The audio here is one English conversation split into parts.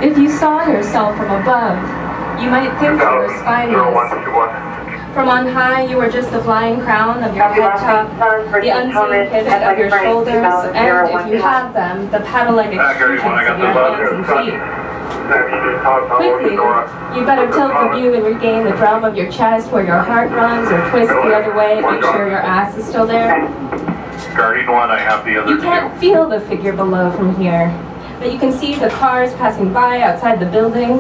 If you saw yourself from above, you might think you were spineless. From on high, you were just the flying crown of your head top, the unseen pivot of your shoulders, and if you had them, the paddle-like extrusions of your hands and feet. Quickly, you better tilt the view and regain the drum of your chest where your heart runs, or twist the other way, make sure your ass is still there. Guarding one, I have the other two. You can't feel the figure below from here, but you can see the cars passing by outside the building.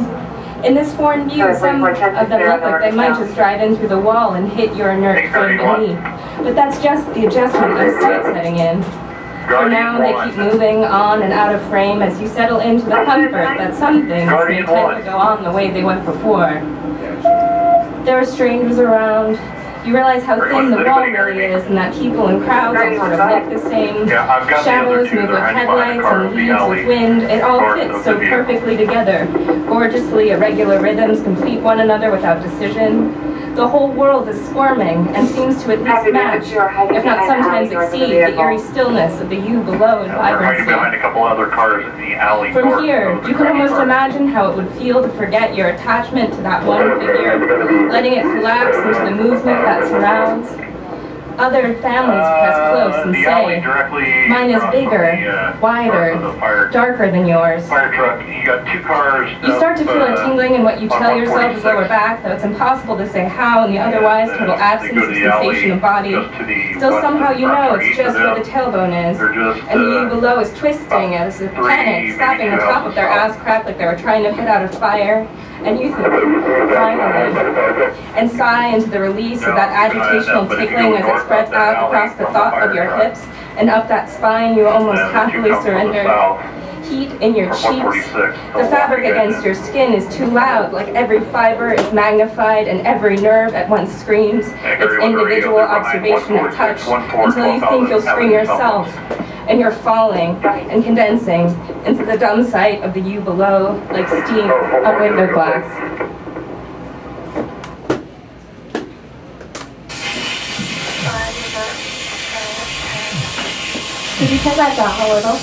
In this foreign view, some of them look like they might just drive in through the wall and hit your inert frame beneath. But that's just the adjustment of sight setting in. For now, they keep moving on and out of frame as you settle into the comfort that some things may tend to go on the way they went before. There are strangers around. You realize how thin the wall really is and that people and crowds all sort of look the same. Shadows move with headlights and leaves with wind. It all fits so perfectly together. Gorgeously irregular rhythms complete one another without decision. The whole world is squirming and seems to at least match, if not sometimes exceed, the eerie stillness of the you below in vibrancy. Behind a couple other cars in the alley. From here, you can almost imagine how it would feel to forget your attachment to that one figure, letting it collapse into the movement that surrounds. Other families press close and say, mine is bigger, wider, darker than yours. Fire truck, you got two cars. You start to feel a tingling in what you tell yourself is lower back, though it's impossible to say how in the otherwise total absence of sensation of body. Still somehow you know it's just where the tailbone is, and the you below is twisting as if panic, slapping the top of their ass crack like they were trying to put out a fire. And you think, finally, and sigh into the release of that agitational tickling as it spreads out across the thought of your hips and up that spine you almost happily surrender. Heat in your cheeks. The fabric against your skin is too loud, like every fiber is magnified and every nerve at once screams its individual observation of touch until you think you'll scream yourself. And you're falling and condensing into the dumb sight of the you below, like steam on window glass. Could you turn that down a little?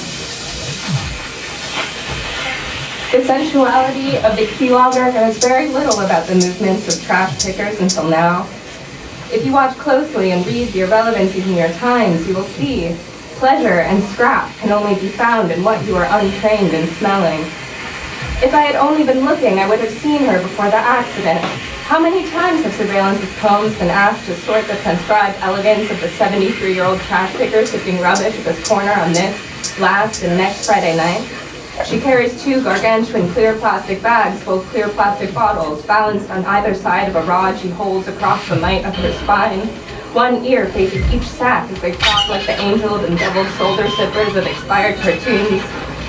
The sensuality of the keylogger knows very little about the movements of trash pickers until now. If you watch closely and read the irrelevancies in your times, you will see pleasure and scrap can only be found in what you are untrained in smelling. If I had only been looking, I would have seen her before the accident. How many times have surveillance's combs been asked to sort the transcribed elegance of the 73-year-old trash picker tipping rubbish at this corner on this, last, and next Friday night? She carries two gargantuan clear plastic bags full of clear plastic bottles, balanced on either side of a rod she holds across the might of her spine. One ear faces each sack as they flop like the angled and beveled shoulder zippers of expired cartoons,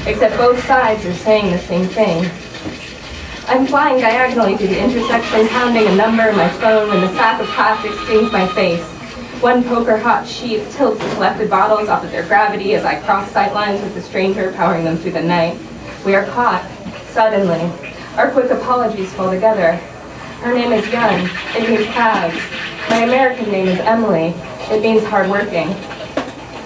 except both sides are saying the same thing. I'm flying diagonally through the intersection, pounding a number on my phone when the sack of plastic stings my face. One poker-hot sheet tilts the collected bottles off of their gravity as I cross sightlines with the stranger powering them through the night. We are caught, suddenly. Our quick apologies fall together. Her name is Yun. It means calves. My American name is Emily. It means hardworking.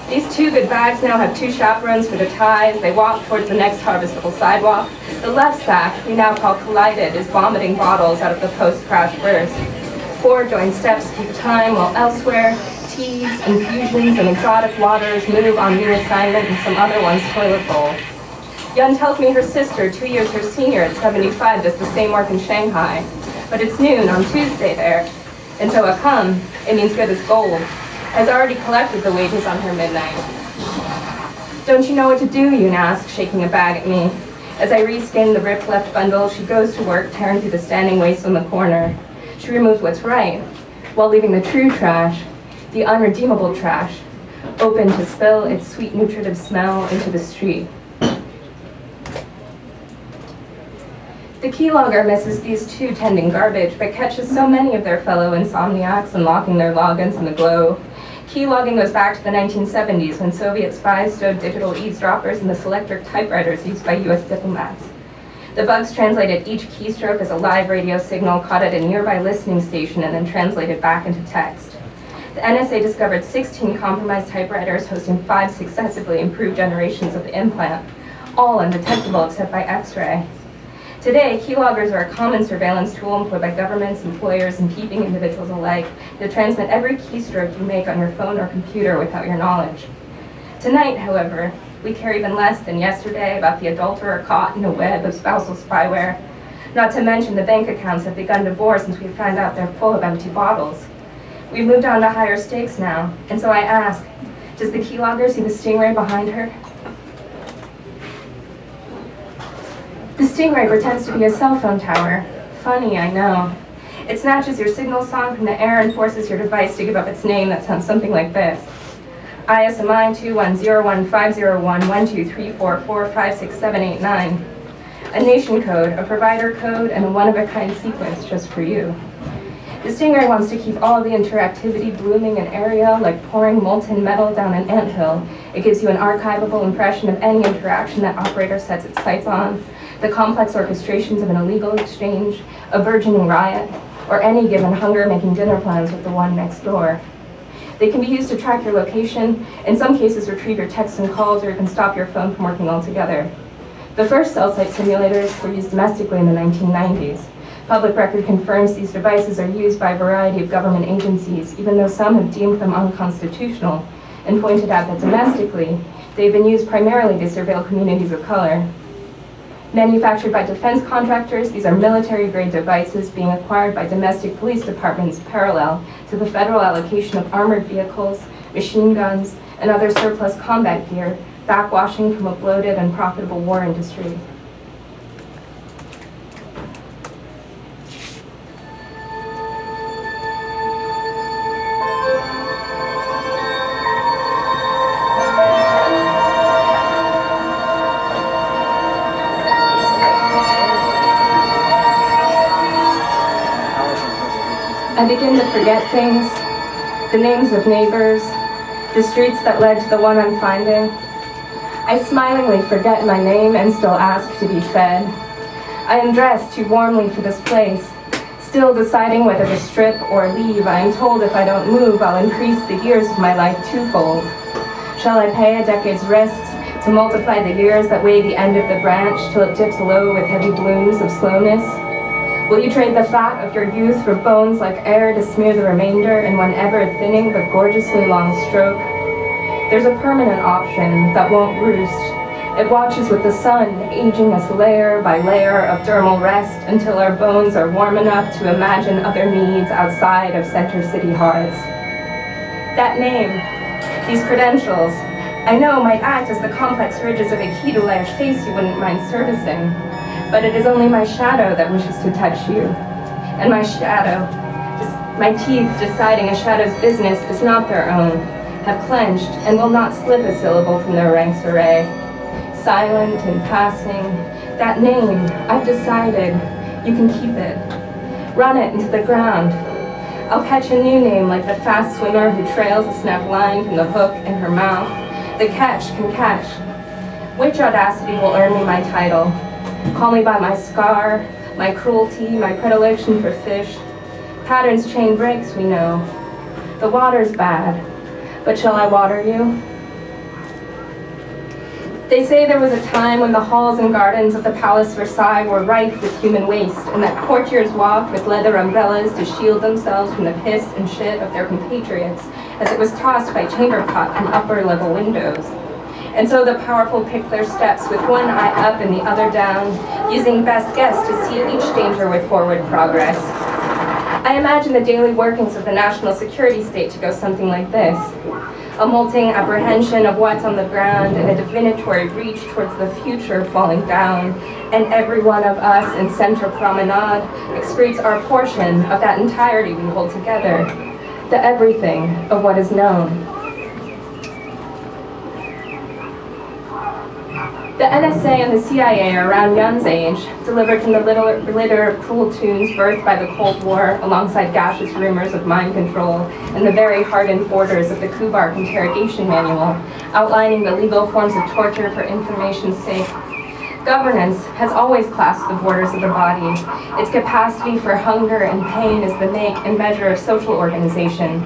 These two good bags now have two chaperones for the ties. They walk towards the next harvestable sidewalk. The left sack, we now call Collided, is vomiting bottles out of the post-crash burst. Four joined steps keep time, while elsewhere, teas, infusions, and exotic waters move on new assignment in some other one's toilet bowl. Yun tells me her sister, 2 years her senior at 75, does the same work in Shanghai. But it's noon on Tuesday there. And so a come, it means good as gold, has already collected the wages on her midnight. Don't you know what to do, Yun asks, shaking a bag at me. As I reskin the ripped left bundle, she goes to work, tearing through the standing waste on the corner. She removes what's right, while leaving the true trash, the unredeemable trash, open to spill its sweet nutritive smell into the street. The keylogger misses these two tending garbage, but catches so many of their fellow insomniacs unlocking their logins in the glow. Keylogging goes back to the 1970s when Soviet spies stowed digital eavesdroppers in the selectric typewriters used by US diplomats. The bugs translated each keystroke as a live radio signal caught at a nearby listening station and then translated back into text. The NSA discovered 16 compromised typewriters hosting 5 successively improved generations of the implant, all undetectable except by X-ray. Today, keyloggers are a common surveillance tool employed by governments, employers, and peeping individuals alike to transmit every keystroke you make on your phone or computer without your knowledge. Tonight, however, we care even less than yesterday about the adulterer caught in a web of spousal spyware. Not to mention the bank accounts have begun to bore since we found out they're full of empty bottles. We've moved on to higher stakes now, and so I ask, does the keylogger see the stingray behind her? The stingray pretends to be a cell phone tower. Funny, I know. It snatches your signal song from the air and forces your device to give up its name that sounds something like this. ISMI 21015011234456789. A nation code, a provider code, and a one-of-a-kind sequence just for you. The stingray wants to keep all of the interactivity blooming in area like pouring molten metal down an anthill. It gives you an archivable impression of any interaction that operator sets its sights on, the complex orchestrations of an illegal exchange, a burgeoning riot, or any given hunger making dinner plans with the one next door. They can be used to track your location, in some cases retrieve your texts and calls, or even stop your phone from working altogether. The first cell site simulators were used domestically in the 1990s. Public record confirms these devices are used by a variety of government agencies, even though some have deemed them unconstitutional, and pointed out that domestically, they've been used primarily to surveil communities of color. Manufactured by defense contractors, these are military-grade devices being acquired by domestic police departments parallel to the federal allocation of armored vehicles, machine guns, and other surplus combat gear, backwashing from a bloated and profitable war industry. I begin to forget things, the names of neighbors, the streets that led to the one I'm finding. I smilingly forget my name and still ask to be fed. I am dressed too warmly for this place, still deciding whether to strip or leave. I am told if I don't move, I'll increase the years of my life twofold. Shall I pay a decade's risks to multiply the years that weigh the end of the branch till it dips low with heavy blooms of slowness? Will you trade the fat of your youth for bones like air to smear the remainder in one ever-thinning but gorgeously long stroke? There's a permanent option that won't roost. It watches with the sun, aging us layer by layer of dermal rest until our bones are warm enough to imagine other needs outside of center city hearths. That name, these credentials, I know might act as the complex ridges of a key to lay a face you wouldn't mind servicing. But it is only my shadow that wishes to touch you. And my shadow, my teeth deciding a shadow's business is not their own, have clenched and will not slip a syllable from their ranks array. Silent and passing, that name, I've decided, you can keep it. Run it into the ground. I'll catch a new name like the fast swimmer who trails a snap line from the hook in her mouth. The catch can catch. Which audacity will earn me my title? Call me by my scar, my cruelty, my predilection for fish. Patterns chain breaks, we know. The water's bad, but shall I water you? They say there was a time when the halls and gardens of the Palace Versailles were rife with human waste, and that courtiers walked with leather umbrellas to shield themselves from the piss and shit of their compatriots as it was tossed by chamber pot from upper-level windows. And so the powerful pick their steps with one eye up and the other down, using best guess to see each danger with forward progress. I imagine the daily workings of the national security state to go something like this. A molting apprehension of what's on the ground and a divinatory reach towards the future falling down, and every one of us in Central Promenade excretes our portion of that entirety we hold together, the everything of what is known. The The NSA and the CIA are around Yun's age, delivered from the litter of cruel tunes birthed by the Cold War, alongside gaseous rumors of mind control, and the very hardened borders of the Kubark interrogation manual, outlining the legal forms of torture for information's sake. Governance has always clasped the borders of the body. Its capacity for hunger and pain is the make and measure of social organization.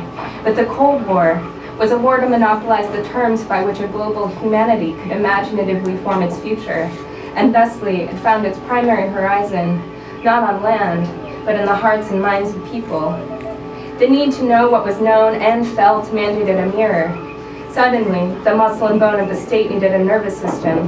But the Cold War was a war to monopolize the terms by which a global humanity could imaginatively form its future, and thusly it found its primary horizon not on land, but in the hearts and minds of people. The need to know what was known and felt mandated a mirror. Suddenly, the muscle and bone of the state needed a nervous system.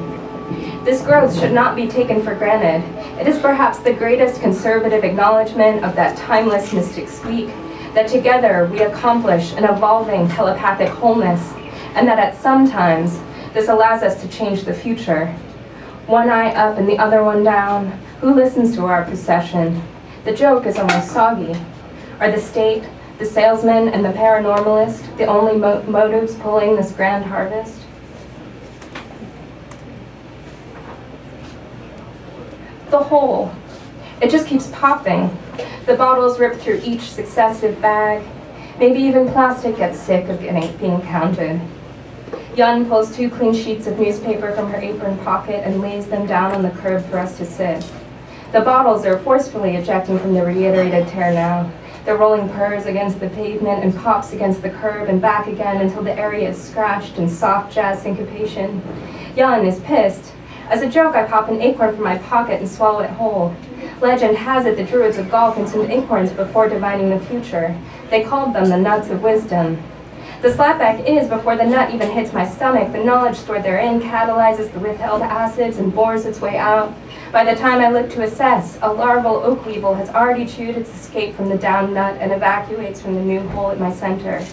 This growth should not be taken for granted. It is perhaps the greatest conservative acknowledgement of that timeless mystic squeak, that together we accomplish an evolving telepathic wholeness, and that at some times this allows us to change the future. One eye up and the other one down. Who listens to our procession? The joke is almost soggy. Are the state, the salesman, and the paranormalist the only motives pulling this grand harvest? The hole. It just keeps popping. The bottles rip through each successive bag. Maybe even plastic gets sick of being counted. Yun pulls 2 clean sheets of newspaper from her apron pocket and lays them down on the curb for us to sit. The bottles are forcefully ejecting from the reiterated tear now. The rolling purrs against the pavement and pops against the curb and back again until the area is scratched in soft jazz syncopation. Yun is pissed. As a joke, I pop an acorn from my pocket and swallow it whole. Legend has it the druids of Gaul consumed acorns before divining the future. They called them the nuts of wisdom. The slapback is, before the nut even hits my stomach, the knowledge stored therein catalyzes the withheld acids and bores its way out. By the time I look to assess, a larval oak weevil has already chewed its escape from the down nut and evacuates from the new hole at my center.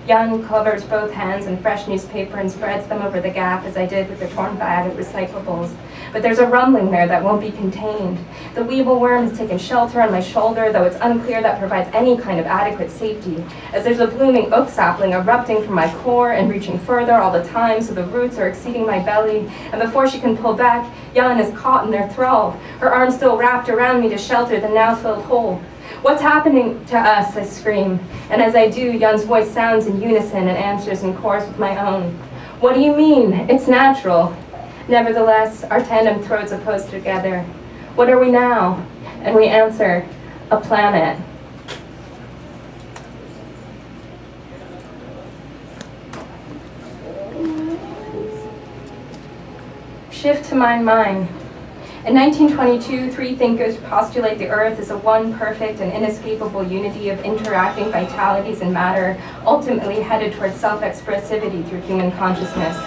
Yun covers both hands in fresh newspaper and spreads them over the gap as I did with the torn bag of recyclables. But there's a rumbling there that won't be contained. The weevil worm has taken shelter on my shoulder, though it's unclear that provides any kind of adequate safety, as there's a blooming oak sapling erupting from my core and reaching further all the time, so the roots are exceeding my belly, and before she can pull back, Yun is caught in their thrall, her arms still wrapped around me to shelter the now-filled hole. "What's happening to us?" I scream, and as I do, Yun's voice sounds in unison and answers in chorus with my own. "What do you mean? It's natural." Nevertheless, our tandem throats oppose together. "What are we now?" And we answer, "A planet." Shift to mine. In 1922, 3 thinkers postulate the Earth as a one perfect and inescapable unity of interacting vitalities and matter, ultimately headed towards self-expressivity through human consciousness.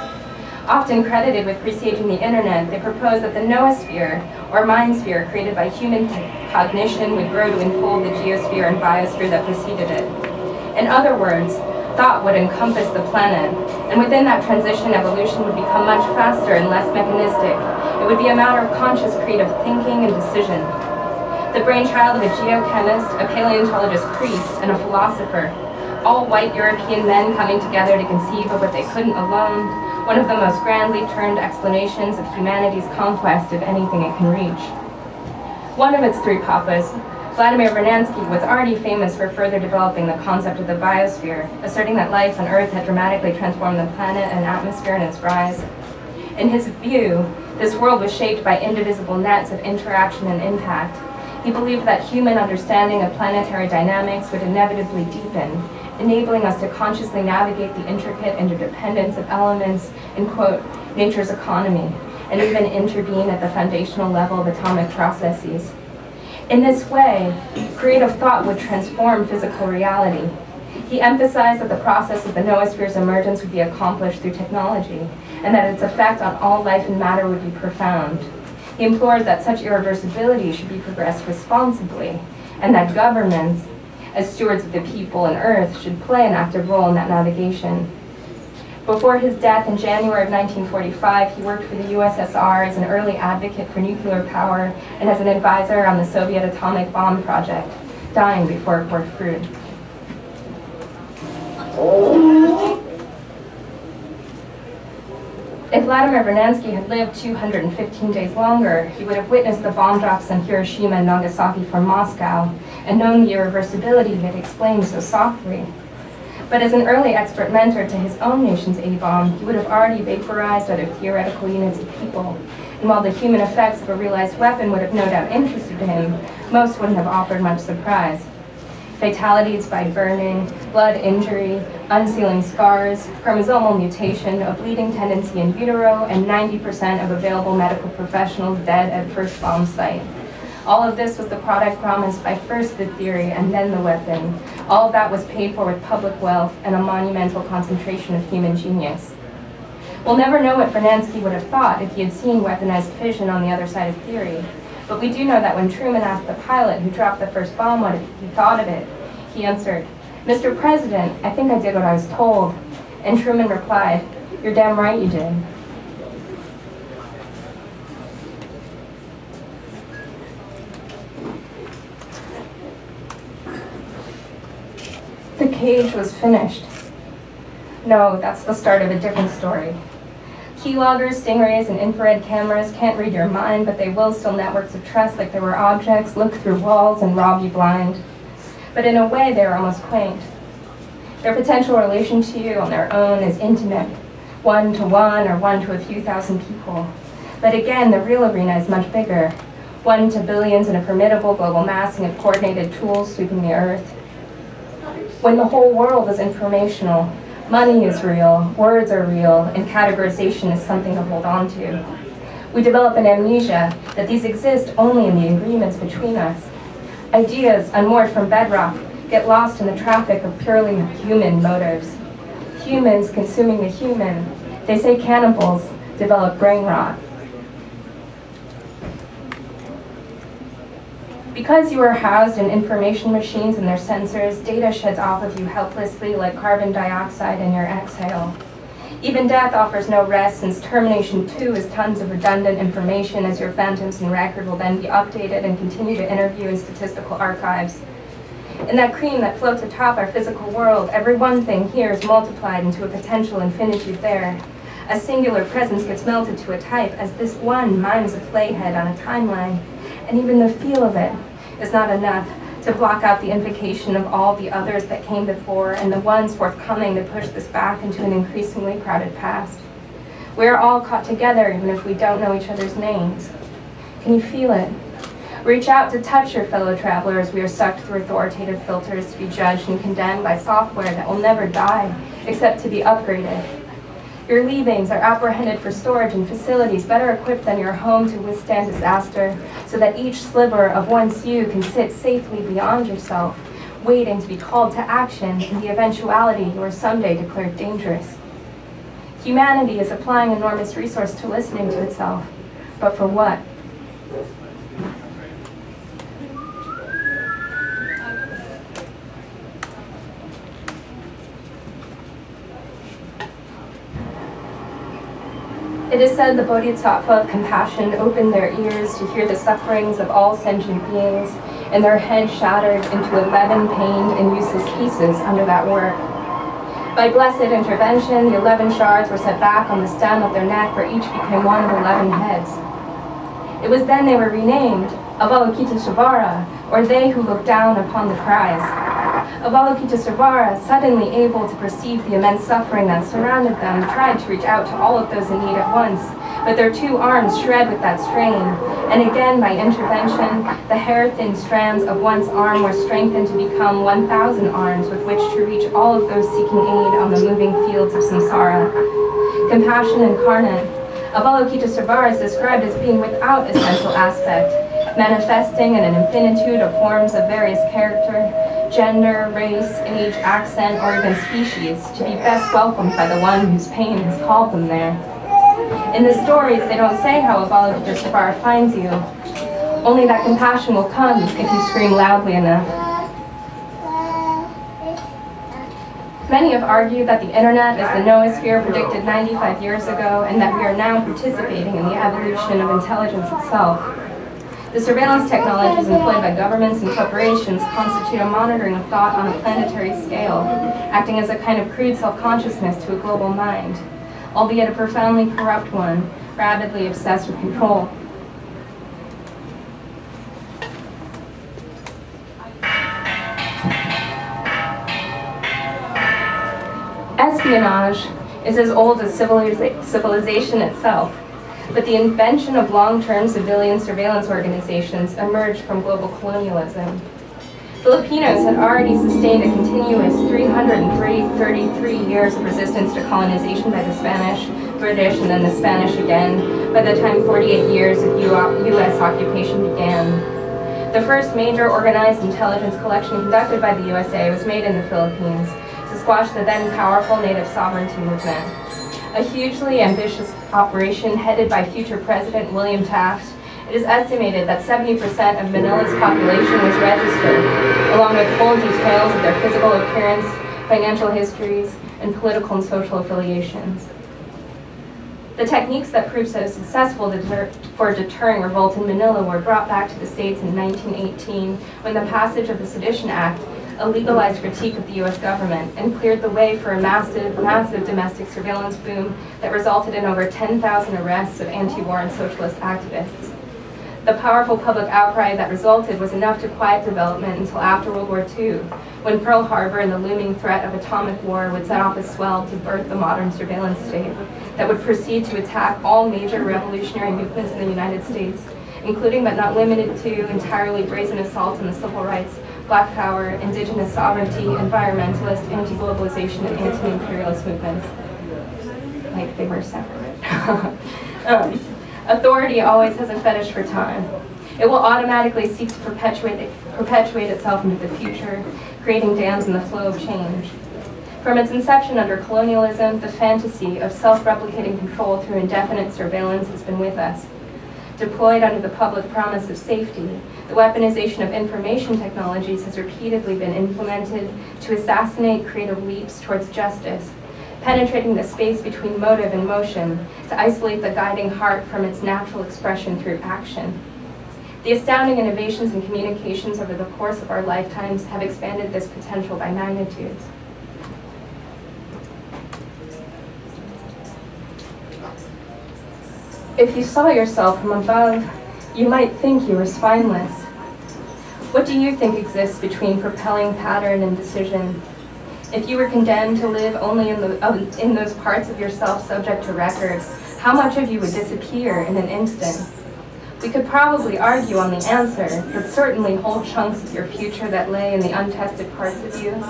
Often credited with presaging the internet, they propose that the noosphere, or mind sphere created by human cognition, would grow to enfold the geosphere and biosphere that preceded it. In other words, thought would encompass the planet, and within that transition, evolution would become much faster and less mechanistic. It would be a matter of conscious creative thinking and decision. The brainchild of a geochemist, a paleontologist priest, and a philosopher, all white European men coming together to conceive of what they couldn't alone, one of the most grandly termed explanations of humanity's conquest of anything it can reach. One of its 3 papas, Vladimir Vernadsky, was already famous for further developing the concept of the biosphere, asserting that life on Earth had dramatically transformed the planet and atmosphere in its rise. In his view, this world was shaped by indivisible nets of interaction and impact. He believed that human understanding of planetary dynamics would inevitably deepen, enabling us to consciously navigate the intricate interdependence of elements in, quote, nature's economy, and even intervene at the foundational level of atomic processes. In this way, creative thought would transform physical reality. He emphasized that the process of the noosphere's emergence would be accomplished through technology, and that its effect on all life and matter would be profound. He implored that such irreversibility should be progressed responsibly, and that governments, as stewards of the people and Earth, should play an active role in that navigation. Before his death in January of 1945, he worked for the USSR as an early advocate for nuclear power and as an advisor on the Soviet atomic bomb project, dying before it bore fruit. If Vladimir Vernadsky had lived 215 days longer, he would have witnessed the bomb drops on Hiroshima and Nagasaki from Moscow and known the irreversibility he had explained so softly. But as an early expert mentor to his own nation's A-bomb, he would have already vaporized other theoretical units of people. And while the human effects of a realized weapon would have no doubt interested him, most wouldn't have offered much surprise. Fatalities by burning, blood injury, unsealing scars, chromosomal mutation, a bleeding tendency in utero, and 90% of available medical professionals dead at first bomb site. All of this was the product promised by first the theory and then the weapon. All of that was paid for with public wealth and a monumental concentration of human genius. We'll never know what Vernadsky would have thought if he had seen weaponized fission on the other side of theory. But we do know that when Truman asked the pilot who dropped the first bomb what he thought of it, he answered, "Mr. President, I think I did what I was told." And Truman replied, "You're damn right you did." The cage was finished. No, that's the start of a different story. Keyloggers, stingrays, and infrared cameras can't read your mind, but they will steal networks of trust like there were objects, look through walls, and rob you blind. But in a way, they are almost quaint. Their potential relation to you on their own is intimate, 1 to 1 or 1 to a few thousand people. But again, the real arena is much bigger, 1 to billions in a formidable global massing of coordinated tools sweeping the earth. When the whole world is informational, money is real, words are real, and categorization is something to hold on to. We develop an amnesia that these exist only in the agreements between us. Ideas, unmoored from bedrock, get lost in the traffic of purely human motives. Humans consuming the human. They say cannibals develop brain rot. Because you are housed in information machines and their sensors, data sheds off of you helplessly like carbon dioxide in your exhale. Even death offers no rest, since termination too is tons of redundant information, as your phantoms and record will then be updated and continue to interview in statistical archives. In that cream that floats atop our physical world, every one thing here is multiplied into a potential infinitude there. A singular presence gets melted to a type as this one mimes a playhead on a timeline, and even the feel of it is not enough to block out the implication of all the others that came before and the ones forthcoming to push this back into an increasingly crowded past. We are all caught together even if we don't know each other's names. Can you feel it? Reach out to touch your fellow traveler as we are sucked through authoritative filters to be judged and condemned by software that will never die, except to be upgraded. Your leavings are apprehended for storage in facilities better equipped than your home to withstand disaster, so that each sliver of once you can sit safely beyond yourself, waiting to be called to action in the eventuality you are someday declared dangerous. Humanity is applying enormous resource to listening to itself, but for what? It is said the Bodhisattva of compassion opened their ears to hear the sufferings of all sentient beings, and their heads shattered into 11 pained and useless pieces under that work. By blessed intervention, the 11 shards were set back on the stem of their neck, where each became one of 11 heads. It was then they were renamed Avalokiteshvara, or they who look down upon the cries. Avalokiteshvara, suddenly able to perceive the immense suffering that surrounded them, tried to reach out to all of those in need at once, but their 2 arms shred with that strain, and again by intervention, the hair-thin strands of one's arm were strengthened to become 1,000 arms with which to reach all of those seeking aid on the moving fields of samsara. Compassion incarnate, Avalokiteshvara is described as being without a central aspect, manifesting in an infinitude of forms of various character, gender, race, age, accent, or even species, to be best welcomed by the one whose pain has called them there. In the stories, they don't say how Avalokiteshvara finds you, only that compassion will come if you scream loudly enough. Many have argued that the internet is the noosphere predicted 95 years ago, and that we are now participating in the evolution of intelligence itself. The surveillance technologies employed by governments and corporations constitute a monitoring of thought on a planetary scale, acting as a kind of crude self-consciousness to a global mind. albeit a profoundly corrupt one, rabidly obsessed with control. Espionage is as old as civilization itself, but the invention of long-term civilian surveillance organizations emerged from global colonialism. Filipinos had already sustained a continuous 333 years of resistance to colonization by the Spanish, British, and then the Spanish again, by the time 48 years of U.S. occupation began. The first major organized intelligence collection conducted by the USA was made in the Philippines to squash the then powerful native sovereignty movement. A hugely ambitious operation headed by future President William Taft, it is estimated that 70% of Manila's population was registered, along with full details of their physical appearance, financial histories, and political and social affiliations. The techniques that proved so successful for deterring revolt in Manila were brought back to the States in 1918 when the passage of the Sedition Act, a legalized critique of the U.S. government, and cleared the way for a massive domestic surveillance boom that resulted in over 10,000 arrests of anti-war and socialist activists. The powerful public outcry that resulted was enough to quiet development until after World War II, when Pearl Harbor and the looming threat of atomic war would set off a swell to birth the modern surveillance state that would proceed to attack all major revolutionary movements in the United States, including but not limited to entirely brazen assaults on the civil rights, Black power, indigenous sovereignty, environmentalist, anti-globalization, and anti-imperialist movements. Like they were separate. Authority always has a fetish for time. It will automatically seek to perpetuate itself into the future, creating dams in the flow of change. From its inception under colonialism, the fantasy of self-replicating control through indefinite surveillance has been with us. Deployed under the public promise of safety, the weaponization of information technologies has repeatedly been implemented to assassinate creative leaps towards justice, penetrating the space between motive and motion to isolate the guiding heart from its natural expression through action. The astounding innovations in communications over the course of our lifetimes have expanded this potential by magnitudes. If you saw yourself from above, you might think you were spineless. What do you think exists between propelling pattern and decision? If you were condemned to live only in those parts of yourself subject to record, how much of you would disappear in an instant? We could probably argue on the answer, but certainly whole chunks of your future that lay in the untested parts of you,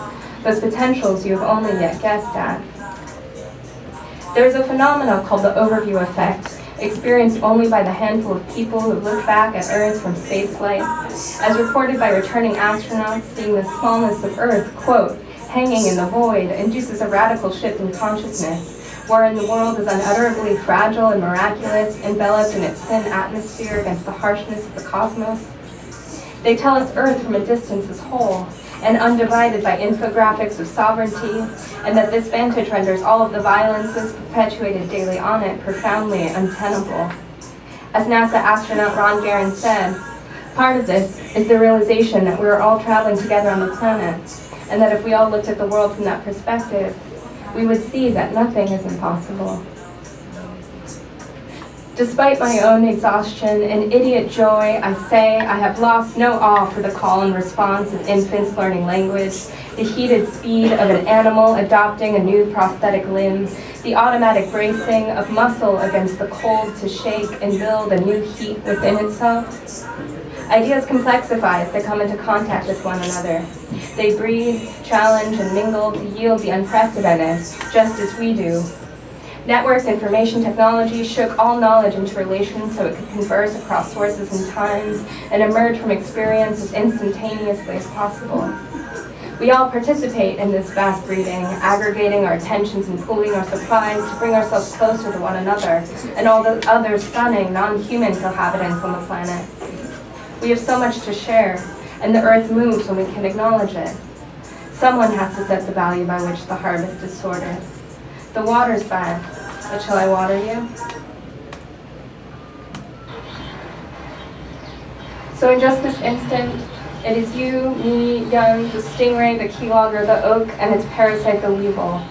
those potentials you have only yet guessed at. There is a phenomenon called the overview effect, experienced only by the handful of people who have looked back at Earth from spaceflight, as reported by returning astronauts. Seeing the smallness of Earth, quote, hanging in the void, induces a radical shift in consciousness, wherein the world is unutterably fragile and miraculous, enveloped in its thin atmosphere against the harshness of the cosmos. They tell us Earth from a distance is whole, and undivided by infographics of sovereignty, and that this vantage renders all of the violences perpetuated daily on it profoundly untenable. As NASA astronaut Ron Guerin said, part of this is the realization that we are all traveling together on the planet, and that if we all looked at the world from that perspective, we would see that nothing is impossible. Despite my own exhaustion and idiot joy, I say I have lost no awe for the call and response of infants learning language, the heated speed of an animal adopting a new prosthetic limb, the automatic bracing of muscle against the cold to shake and build a new heat within itself. Ideas complexify as they come into contact with one another. They breed, challenge, and mingle to yield the unprecedented, just as we do. Networks, information technology shook all knowledge into relations so it could converse across sources and times and emerge from experience as instantaneously as possible. We all participate in this vast breeding, aggregating our attentions and pooling our supplies to bring ourselves closer to one another and all the other stunning, non-human cohabitants on the planet. We have so much to share, and the earth moves when we can acknowledge it. Someone has to set the value by which the harvest is sorted. The water's bad, but shall I water you? So in just this instant, it is you, me, Young, the stingray, the key logger, the oak, and its parasite, the weevil.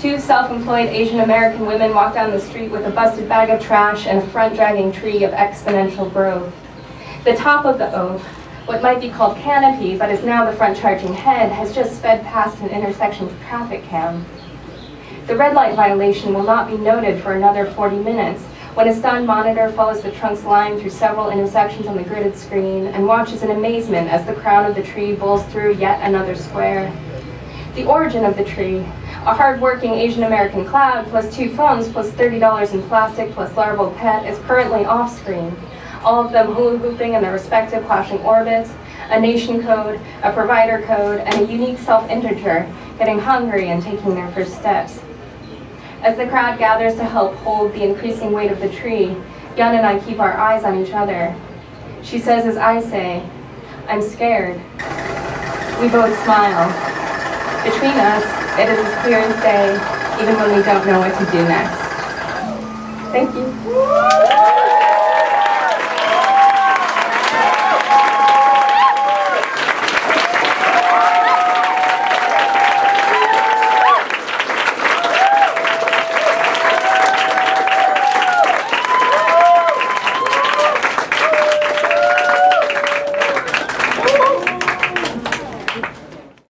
Two self-employed Asian American women walk down the street with a busted bag of trash and a front-dragging tree of exponential growth. The top of the oak, what might be called canopy, but is now the front-charging head, has just sped past an intersection traffic cam. The red light violation will not be noted for another 40 minutes, when a stunned monitor follows the trunk's line through several intersections on the gridded screen and watches in amazement as the crown of the tree bowls through yet another square. The origin of the tree, a hard-working Asian American cloud plus 2 phones plus $30 in plastic plus larval pet, is currently off-screen, all of them hula-hooping in their respective clashing orbits, a nation code, a provider code, and a unique self-integer, getting hungry and taking their first steps. As the crowd gathers to help hold the increasing weight of the tree, Yun and I keep our eyes on each other. She says as I say, "I'm scared." We both smile. Between us, it is as clear as day, even when we don't know what to do next. Thank you.